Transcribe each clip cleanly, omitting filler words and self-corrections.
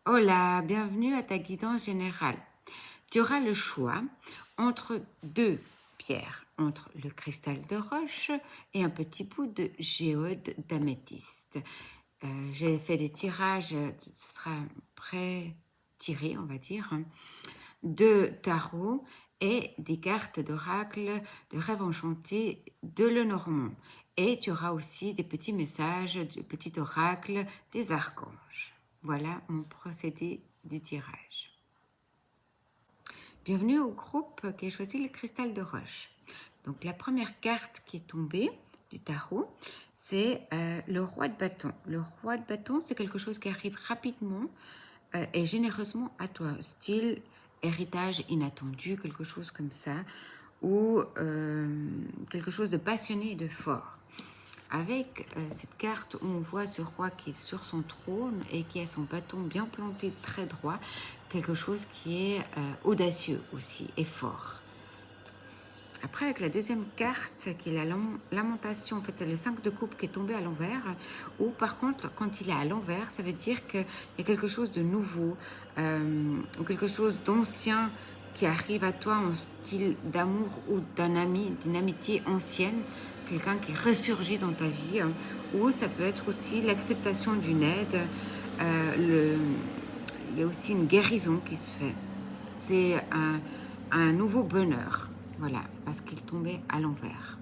Hola, bienvenue à ta guidance générale. Tu auras le choix entre deux pierres, entre le cristal de roche et un petit bout de géode d'améthyste. J'ai fait des tirages, ce sera pré-tiré, on va dire, de tarot et des cartes d'oracle de rêve enchanté de Lenormand. Et tu auras aussi des petits messages, du petit oracle des archanges. Voilà mon procédé du tirage. Bienvenue au groupe qui a choisi le cristal de roche. Donc la première carte qui est tombée du tarot, c'est le roi de bâton. Le roi de bâton, c'est quelque chose qui arrive rapidement et généreusement à toi, style héritage inattendu, quelque chose comme ça, ou quelque chose de passionné et de fort. Avec cette carte où on voit ce roi qui est sur son trône et qui a son bâton bien planté très droit, quelque chose qui est audacieux aussi et fort. Après, avec la deuxième carte, qui est la lamentation, en fait, c'est le 5 de coupe qui est tombé à l'envers, ou par contre, quand il est à l'envers, ça veut dire qu'il y a quelque chose de nouveau, ou quelque chose d'ancien qui arrive à toi en style d'amour ou d'une amitié ancienne, quelqu'un qui ressurgit dans ta vie, ou ça peut être aussi l'acceptation d'une aide, il y a aussi une guérison qui se fait. C'est un nouveau bonheur, voilà, parce qu'il tombait à l'envers.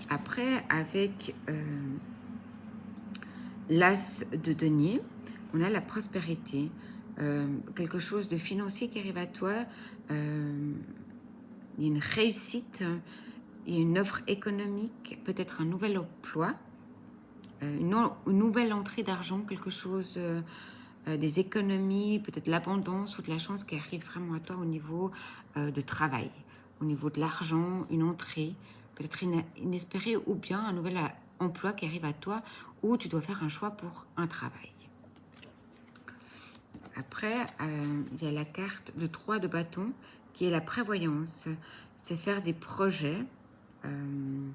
Après, avec l'as de denier, on a la prospérité, quelque chose de financier qui arrive à toi, il y a une réussite, il y a une offre économique, peut-être un nouvel emploi, une nouvelle entrée d'argent, quelque chose, des économies, peut-être l'abondance ou de la chance qui arrive vraiment à toi au niveau de travail, au niveau de l'argent, une entrée, peut-être inespérée, ou bien un nouvel emploi qui arrive à toi où tu dois faire un choix pour un travail. Après, il y a la carte de 3 de bâton qui est la prévoyance. C'est faire des projets. Il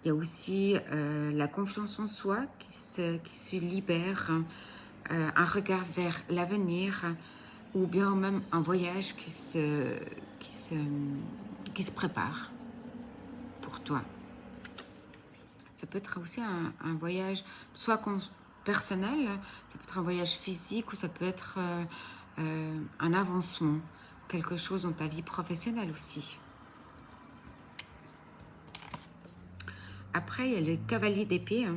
y a aussi la confiance en soi qui se libère, un regard vers l'avenir, ou bien même un voyage qui se prépare pour toi. Ça peut être aussi un voyage, soit personnel, ça peut être un voyage physique, ou ça peut être un avancement, quelque chose dans ta vie professionnelle aussi. Après, il y a le cavalier d'épée,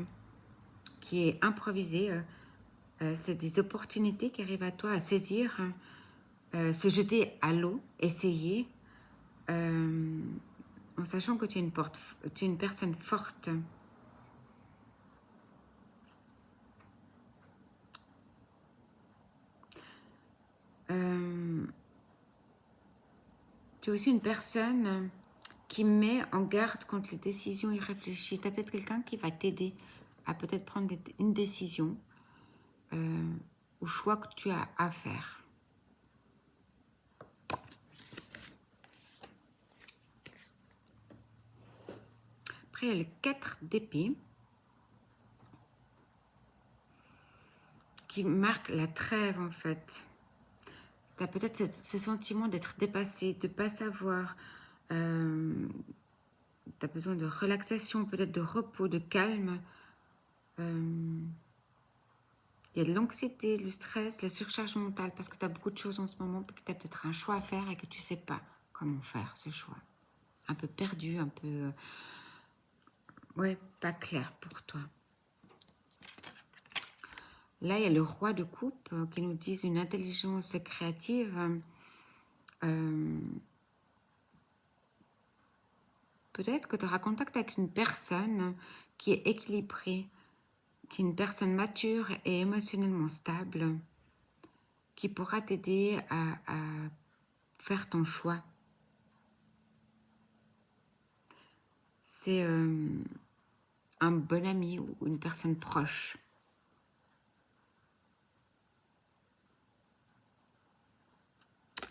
qui est improvisé. C'est des opportunités qui arrivent à toi à saisir, se jeter à l'eau, essayer, en sachant que tu es une personne forte. Tu es aussi une personne qui met en garde contre les décisions irréfléchies. Tu as peut-être quelqu'un qui va t'aider à peut-être prendre une décision au choix que tu as à faire. Après, il y a le 4 d'épée qui marque la trêve en fait. Tu as peut-être ce sentiment d'être dépassé, de ne pas savoir. Tu as besoin de relaxation, peut-être de repos, de calme. Il y a de l'anxiété, du stress, la surcharge mentale, parce que tu as beaucoup de choses en ce moment, que tu as peut-être un choix à faire et que tu ne sais pas comment faire ce choix. Un peu perdu, un peu... ouais, pas clair pour toi. Là, il y a le roi de coupe qui nous dit une intelligence créative. Peut-être que tu auras contact avec une personne qui est équilibrée, qui est une personne mature et émotionnellement stable, qui pourra t'aider à faire ton choix. C'est un bon ami ou une personne proche.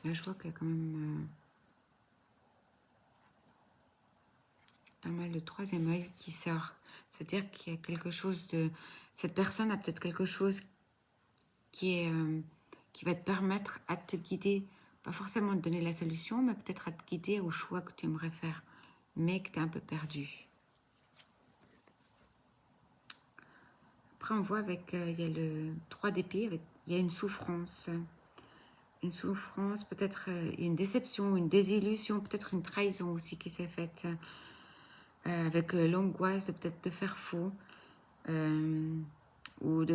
Là, je vois qu'il y a quand même pas mal de troisième œil qui sort. C'est-à-dire qu'il y a quelque chose Cette personne a peut-être quelque chose qui va te permettre à te guider, pas forcément te donner la solution, mais peut-être à te guider au choix que tu aimerais faire, mais que tu es un peu perdu. Après, on voit avec, il y a le 3 d'épée, il y a une souffrance, peut-être une déception, une désillusion, peut-être une trahison aussi qui s'est faite, avec l'angoisse de peut-être te faire faux, ou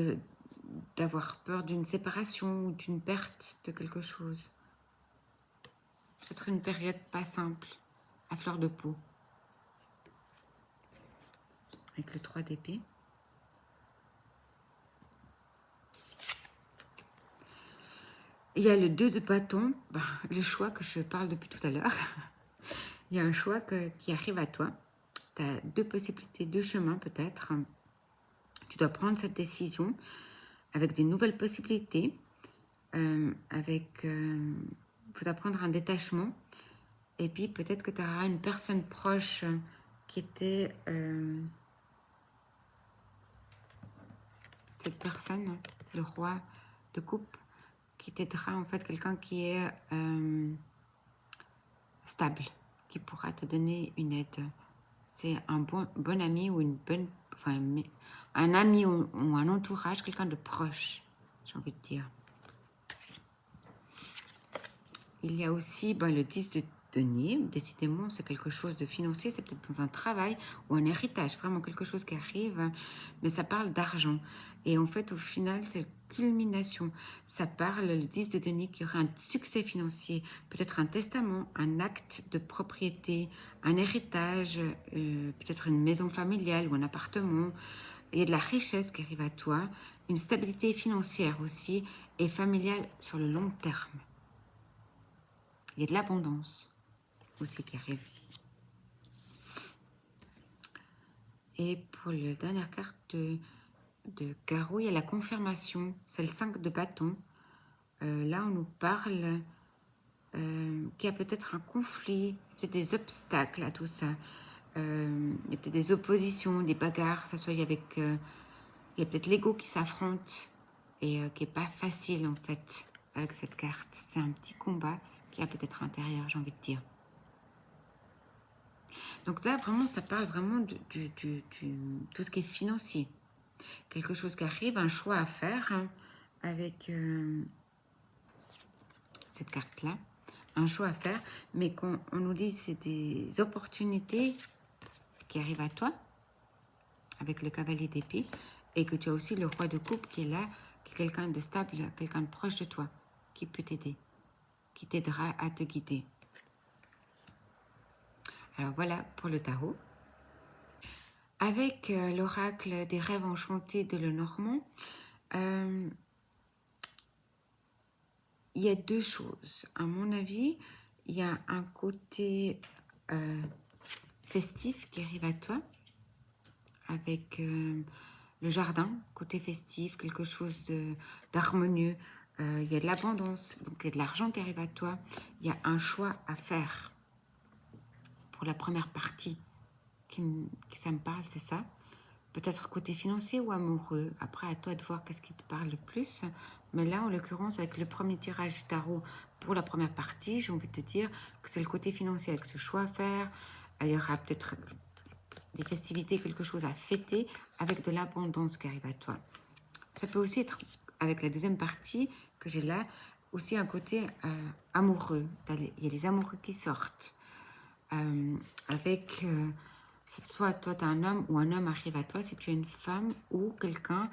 d'avoir peur d'une séparation ou d'une perte de quelque chose. Peut-être une période pas simple, à fleur de peau. Avec le 3 d'épée. Il y a le 2 de bâton, le choix que je parle depuis tout à l'heure. Il y a un choix qui arrive à toi. Tu as 2 possibilités, 2 chemins peut-être. Tu dois prendre cette décision avec des nouvelles possibilités. Il faudra prendre un détachement. Et puis peut-être que tu auras une personne proche qui était... cette personne, le roi de coupe, qui t'aidera, en fait, quelqu'un qui est stable, qui pourra te donner une aide. C'est un bon ami ou une bonne... Enfin, un ami ou un entourage, quelqu'un de proche, j'ai envie de dire. Il y a aussi le 10 de denier. Décidément, c'est quelque chose de financier, c'est peut-être dans un travail ou un héritage, vraiment quelque chose qui arrive, mais ça parle d'argent. Et en fait, au final, c'est culmination. Ça parle, le 10 de denier, qu'il y aura un succès financier, peut-être un testament, un acte de propriété, un héritage, peut-être une maison familiale ou un appartement. Il y a de la richesse qui arrive à toi, une stabilité financière aussi et familiale sur le long terme. Il y a de l'abondance aussi qui arrive. Et pour la dernière carte de carreau, il y a la confirmation. C'est le 5 de bâton. Là, on nous parle qu'il y a peut-être un conflit, peut-être des obstacles à tout ça. Il y a peut-être des oppositions, des bagarres. Ça soit avec, il y a peut-être l'ego qui s'affronte et qui n'est pas facile en fait avec cette carte. C'est un petit combat qui a peut-être à l'intérieur, j'ai envie de dire. Donc ça, vraiment, ça parle vraiment de tout ce qui est financier. Quelque chose qui arrive, un choix à faire avec cette carte-là. Un choix à faire, mais qu'on nous dit c'est des opportunités qui arrivent à toi, avec le cavalier d'épée, et que tu as aussi le roi de coupe qui est là, qui est quelqu'un de stable, quelqu'un de proche de toi, qui peut t'aider, qui t'aidera à te guider. Alors voilà pour le tarot. Avec l'oracle des rêves enchantés de Lenormand, il y a 2 choses. À mon avis, il y a un côté festif qui arrive à toi, avec le jardin, côté festif, quelque chose d'harmonieux. Il y a de l'abondance, donc il y a de l'argent qui arrive à toi. Il y a un choix à faire pour la première partie qui ça me parle, c'est ça. Peut-être côté financier ou amoureux. Après, à toi de voir qu'est-ce qui te parle le plus. Mais là, en l'occurrence, avec le premier tirage du tarot pour la première partie, j'ai envie de te dire que c'est le côté financier avec ce choix à faire. Il y aura peut-être des festivités, quelque chose à fêter avec de l'abondance qui arrive à toi. Ça peut aussi être, avec la deuxième partie que j'ai là, aussi un côté amoureux. Il y a les amoureux qui sortent. Avec... soit toi tu es un homme ou un homme arrive à toi, si tu es une femme ou quelqu'un,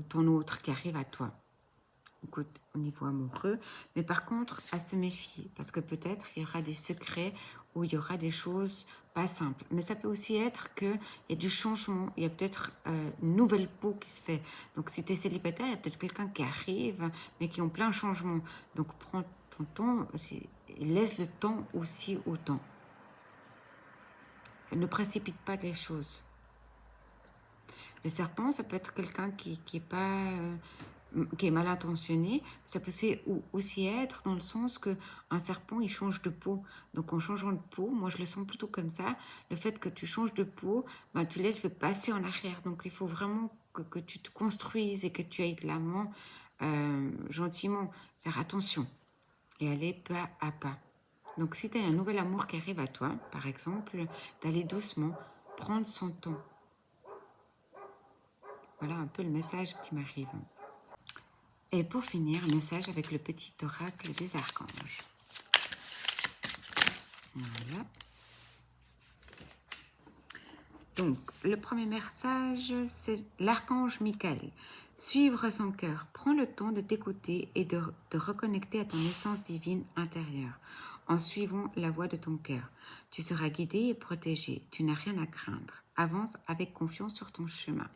ton autre qui arrive à toi au niveau amoureux. Mais par contre, à se méfier, parce que peut-être il y aura des secrets ou il y aura des choses pas simples. Mais ça peut aussi être qu'il y a du changement, il y a peut-être une nouvelle peau qui se fait. Donc si tu es célibataire, il y a peut-être quelqu'un qui arrive, mais qui ont plein de changements. Donc prends ton temps, laisse le temps aussi au temps. Ne précipite pas les choses. Le serpent, ça peut être quelqu'un qui est mal intentionné. Ça peut aussi être dans le sens qu'un serpent, il change de peau. Donc en changeant de peau, moi je le sens plutôt comme ça, le fait que tu changes de peau, tu laisses le passé en arrière. Donc il faut vraiment que tu te construises et que tu ailles de l'avant gentiment. Faire attention et aller pas à pas. Donc si tu as un nouvel amour qui arrive à toi, par exemple, d'aller doucement, prendre son temps. Voilà un peu le message qui m'arrive. Et pour finir, un message avec le petit oracle des archanges. Voilà. Donc, le premier message, c'est l'archange Michael. Suivre son cœur. Prends le temps de t'écouter et de reconnecter à ton essence divine intérieure en suivant la voie de ton cœur. Tu seras guidé et protégé. Tu n'as rien à craindre. Avance avec confiance sur ton chemin.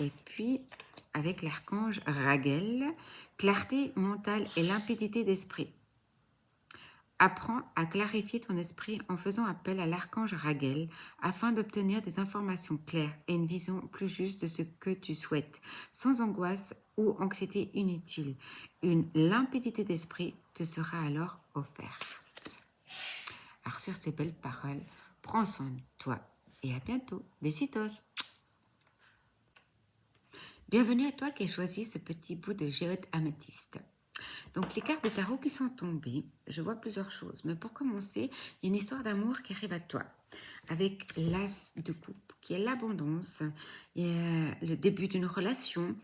Et puis, avec l'archange Raguel, clarté mentale et limpidité d'esprit. Apprends à clarifier ton esprit en faisant appel à l'archange Raguel afin d'obtenir des informations claires et une vision plus juste de ce que tu souhaites, sans angoisse ou anxiété inutile. Une limpidité d'esprit te sera alors offerte. Alors sur ces belles paroles, prends soin de toi et à bientôt. Besitos. Bienvenue à toi qui as choisi ce petit bout de géode améthyste. Donc les cartes de tarot qui sont tombées, je vois plusieurs choses. Mais pour commencer, il y a une histoire d'amour qui arrive à toi. Avec l'as de coupe, qui est l'abondance. Il y a le début d'une relation,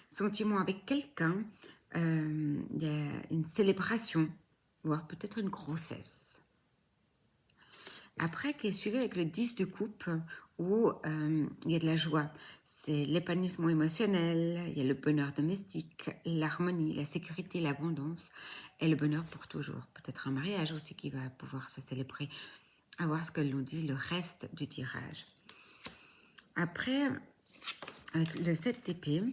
sentiment avec quelqu'un. Il y a une célébration, voire peut-être une grossesse. Après, qui est suivi avec le 10 de coupe, où il y a de la joie. C'est l'épanouissement émotionnel, il y a le bonheur domestique, l'harmonie, la sécurité, l'abondance et le bonheur pour toujours. Peut-être un mariage aussi qui va pouvoir se célébrer. À voir ce que l'on dit le reste du tirage. Après, avec le 7 d'épée,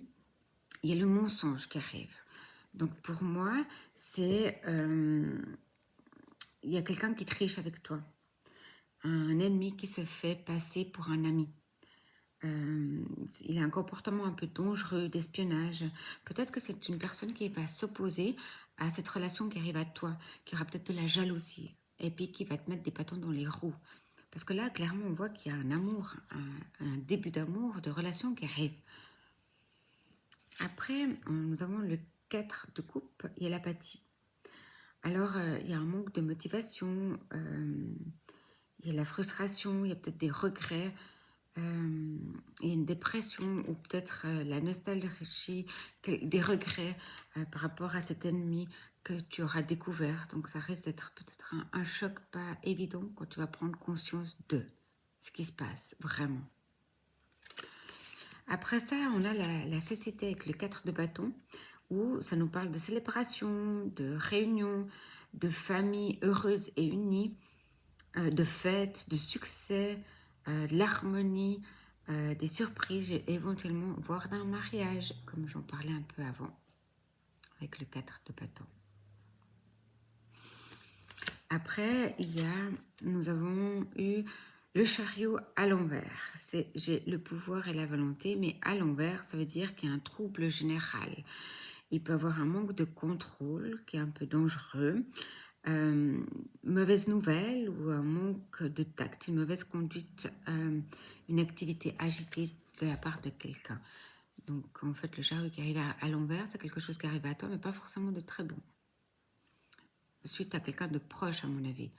il y a le mensonge qui arrive. Donc pour moi, c'est... il y a quelqu'un qui triche avec toi. Un ennemi qui se fait passer pour un ami. Il a un comportement un peu dangereux, d'espionnage. Peut-être que c'est une personne qui va s'opposer à cette relation qui arrive à toi, qui aura peut-être de la jalousie, et puis qui va te mettre des bâtons dans les roues. Parce que là, clairement, on voit qu'il y a un amour, un début d'amour, de relation qui arrive. Après, nous avons le 4 de coupe, il y a l'apathie. Alors, il y a un manque de motivation, il y a la frustration, il y a peut-être des regrets, et une dépression ou peut-être la nostalgie, des regrets par rapport à cet ennemi que tu auras découvert. Donc ça risque d'être peut-être un choc pas évident quand tu vas prendre conscience de ce qui se passe vraiment. Après ça, on a la société avec le 4 de bâton, où ça nous parle de célébration, de réunion, de famille heureuse et unie, de fêtes, de succès, de l'harmonie, des surprises, éventuellement, voire d'un mariage, comme j'en parlais un peu avant, avec le 4 de bâton. Après, nous avons eu le chariot à l'envers. J'ai le pouvoir et la volonté, mais à l'envers, ça veut dire qu'il y a un trouble général. Il peut y avoir un manque de contrôle qui est un peu dangereux. Mauvaise nouvelle ou un manque de tact, une mauvaise conduite, une activité agitée de la part de quelqu'un. Donc en fait le chariot qui arrive à l'envers, c'est quelque chose qui arrive à toi mais pas forcément de très bon. Suite à quelqu'un de proche à mon avis,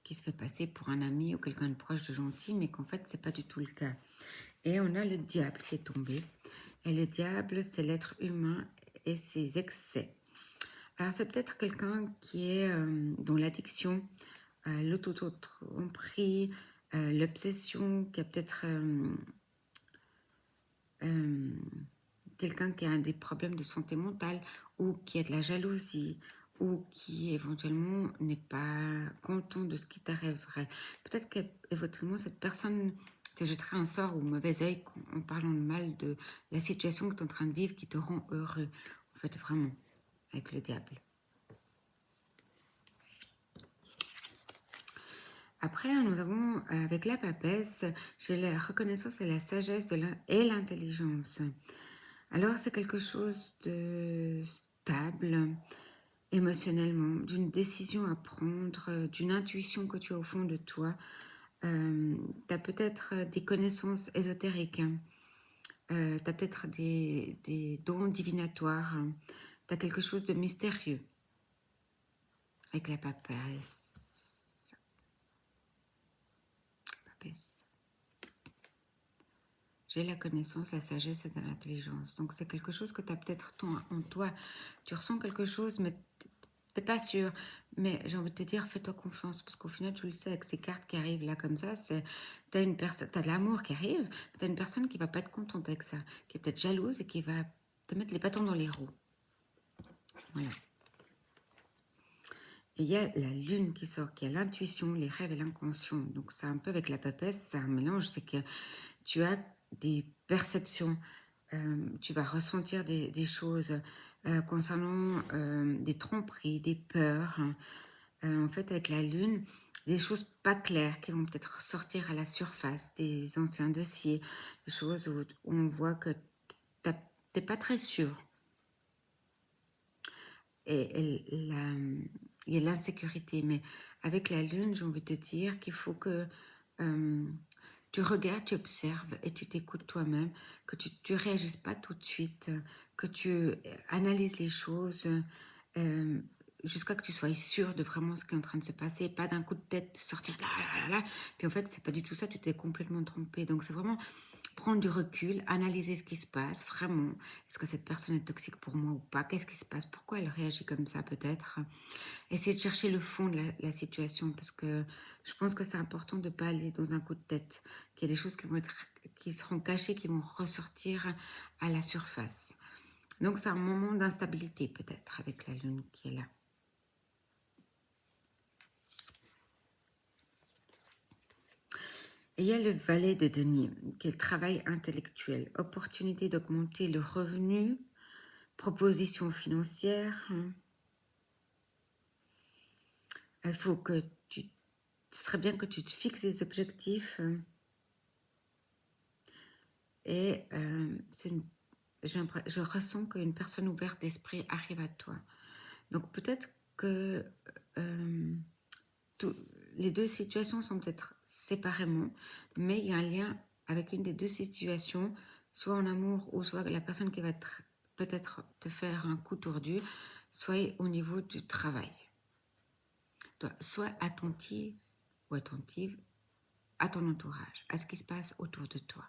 qui se fait passer pour un ami ou quelqu'un de proche, de gentil, mais qu'en fait c'est pas du tout le cas. Et on a le diable qui est tombé. Et le diable, c'est l'être humain et ses excès. Alors, c'est peut-être quelqu'un qui est dans l'addiction, l'auto-tromperie, l'obsession, qui a peut-être quelqu'un qui a des problèmes de santé mentale ou qui a de la jalousie ou qui éventuellement n'est pas content de ce qui t'arriverait. Peut-être qu'éventuellement cette personne te jetterait un sort ou un mauvais œil en parlant de mal de la situation que tu es en train de vivre qui te rend heureux. En fait, vraiment, avec le diable. Après, nous avons, avec la papesse, j'ai la reconnaissance et la sagesse et l'intelligence. Alors, c'est quelque chose de stable, émotionnellement, d'une décision à prendre, d'une intuition que tu as au fond de toi, Tu as peut-être des connaissances ésotériques, tu as peut-être des dons divinatoires, tu as quelque chose de mystérieux avec la papesse. Papesse. J'ai la connaissance, la sagesse et l'intelligence. Donc c'est quelque chose que tu as peut-être en toi. Tu ressens quelque chose, mais t'es pas sûr. Mais j'ai envie de te dire, fais-toi confiance, parce qu'au final, tu le sais, avec ces cartes qui arrivent là comme ça, t'as de l'amour qui arrive, t'as une personne qui va pas être contente avec ça, qui est peut-être jalouse et qui va te mettre les bâtons dans les roues. Voilà. Et il y a la lune qui sort, qui a l'intuition, les rêves et l'inconscient. Donc c'est un peu avec la papesse, c'est un mélange, c'est que tu as des perceptions, tu vas ressentir des choses concernant des tromperies, des peurs. En fait, avec la lune, des choses pas claires qui vont peut-être sortir à la surface, des anciens dossiers, des choses où on voit que t'es pas très sûr. Et il y a l'insécurité, mais avec la lune, j'ai envie de te dire qu'il faut que tu regardes, tu observes et tu t'écoutes toi-même, que tu ne réagisses pas tout de suite, que tu analyses les choses jusqu'à que tu sois sûr de vraiment ce qui est en train de se passer, pas d'un coup de tête sortir là, là, là, là. Puis en fait, c'est pas du tout ça, tu t'es complètement trompé. Donc c'est vraiment prendre du recul, analyser ce qui se passe, vraiment. Est-ce que cette personne est toxique pour moi ou pas? Qu'est-ce qui se passe? Pourquoi elle réagit comme ça peut-être? Essayer de chercher le fond de la situation, parce que je pense que c'est important de ne pas aller dans un coup de tête, qu'il y a des choses qui seront cachées, qui vont ressortir à la surface. Donc c'est un moment d'instabilité peut-être avec la lune qui est là. Et il y a le valet de denier, qui est le travail intellectuel, opportunité d'augmenter le revenu, proposition financière. Il faut que ce serait bien que tu te fixes des objectifs et je ressens qu'une personne ouverte d'esprit arrive à toi. Donc peut-être que les deux situations sont peut-être séparément, mais il y a un lien avec une des deux situations, soit en amour ou soit la personne qui va peut-être te faire un coup tordu, soit au niveau du travail. Sois attentive ou attentive à ton entourage, à ce qui se passe autour de toi.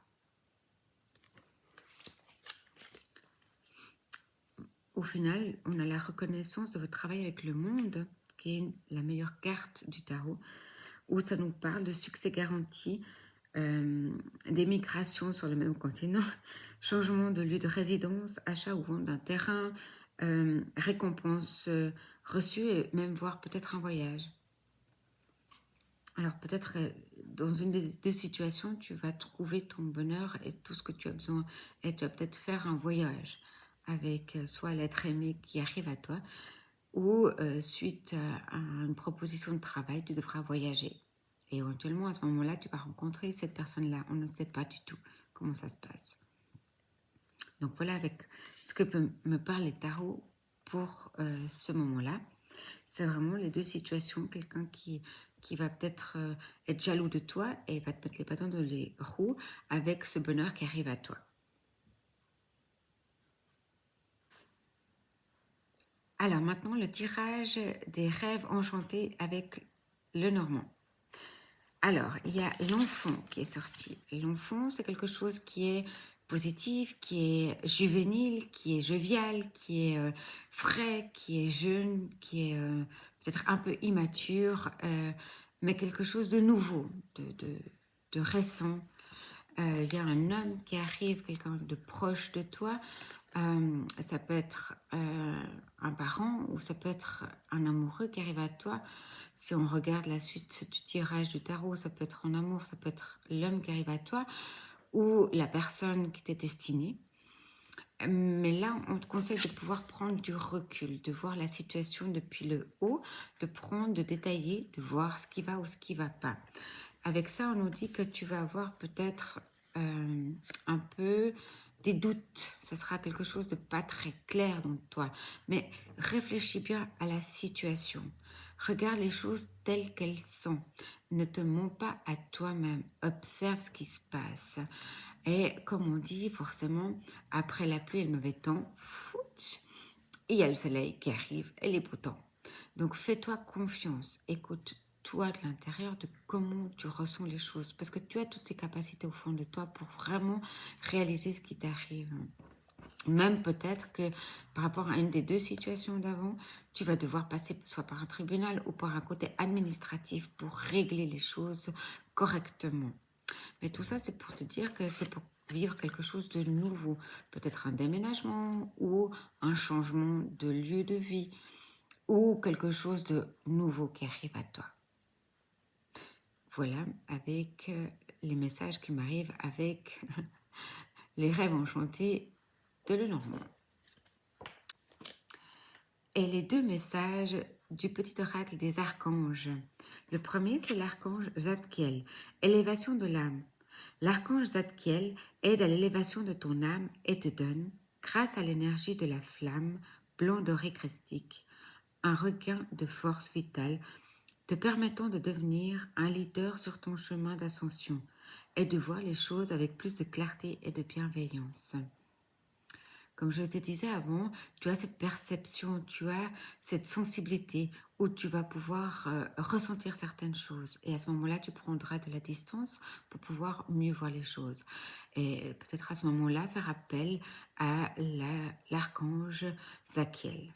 Au final, on a la reconnaissance de votre travail avec le monde, qui est la meilleure carte du tarot, où ça nous parle de succès garanti, d'émigration sur le même continent, changement de lieu de résidence, achat ou vente d'un terrain, récompense reçue et même voire peut-être un voyage. Alors peut-être dans une des deux situations, tu vas trouver ton bonheur et tout ce que tu as besoin. Et tu vas peut-être faire un voyage avec soit l'être aimé qui arrive à toi, ou suite à une proposition de travail, tu devras voyager. Et éventuellement, à ce moment-là, tu vas rencontrer cette personne-là. On ne sait pas du tout comment ça se passe. Donc voilà avec ce que peut me parler tarot pour ce moment-là. C'est vraiment les deux situations. Quelqu'un qui va peut-être être jaloux de toi et va te mettre les bâtons dans les roues avec ce bonheur qui arrive à toi. Alors maintenant, le tirage des rêves enchantés avec le Normand. Alors, il y a l'enfant qui est sorti. L'enfant, c'est quelque chose qui est positif, qui est juvénile, qui est jovial, qui est frais, qui est jeune, qui est peut-être un peu immature, mais quelque chose de nouveau, de récent. Il y a un homme qui arrive, quelqu'un de proche de toi. Ça peut être un parent ou ça peut être un amoureux qui arrive à toi. Si on regarde la suite du tirage du tarot, ça peut être en amour, ça peut être l'homme qui arrive à toi ou la personne qui t'est destinée. Mais là, on te conseille de pouvoir prendre du recul, de voir la situation depuis le haut, de prendre, de détailler, de voir ce qui va ou ce qui ne va pas. Avec ça, on nous dit que tu vas avoir peut-être un peu des doutes. Ce sera quelque chose de pas très clair dans toi. Mais réfléchis bien à la situation. Regarde les choses telles qu'elles sont. Ne te mens pas à toi-même. Observe ce qui se passe. Et comme on dit, forcément, après la pluie et le mauvais temps, fouch, il y a le soleil qui arrive et les beaux temps. Donc fais-toi confiance. Écoute-toi de l'intérieur de comment tu ressens les choses. Parce que tu as toutes ces capacités au fond de toi pour vraiment réaliser ce qui t'arrive. Même peut-être que par rapport à une des deux situations d'avant, tu vas devoir passer soit par un tribunal ou par un côté administratif pour régler les choses correctement. Mais tout ça, c'est pour te dire que c'est pour vivre quelque chose de nouveau. Peut-être un déménagement ou un changement de lieu de vie ou quelque chose de nouveau qui arrive à toi. Voilà, avec les messages qui m'arrivent avec les rêves enchantés de Lenormand. Et les deux messages du petit oracle des archanges. Le premier, c'est l'archange Zadkiel, élévation de l'âme. L'archange Zadkiel aide à l'élévation de ton âme et te donne, grâce à l'énergie de la flamme blanc doré christique, un regain de force vitale te permettant de devenir un leader sur ton chemin d'ascension et de voir les choses avec plus de clarté et de bienveillance. Comme je te disais avant, tu as cette perception, tu as cette sensibilité où tu vas pouvoir ressentir certaines choses. Et à ce moment-là, tu prendras de la distance pour pouvoir mieux voir les choses. Et peut-être à ce moment-là, faire appel à l'archange Zachiel.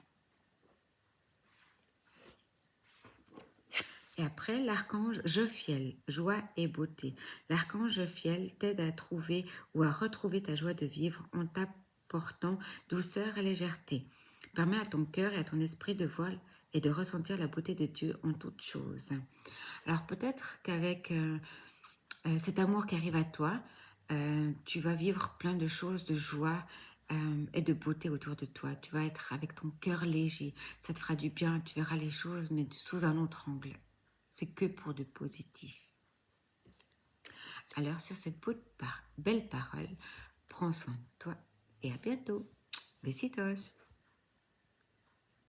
Et après, l'archange Jophiel, joie et beauté. L'archange Jophiel t'aide à trouver ou à retrouver ta joie de vivre en t'apportant douceur et légèreté. Permet à ton cœur et à ton esprit de voir et de ressentir la beauté de Dieu en toutes choses. Alors peut-être qu'avec cet amour qui arrive à toi, tu vas vivre plein de choses, de joie et de beauté autour de toi. Tu vas être avec ton cœur léger. Ça te fera du bien. Tu verras les choses, mais sous un autre angle. C'est que pour du positif. Alors, sur cette belle parole, prends soin de toi et à bientôt. Besitos.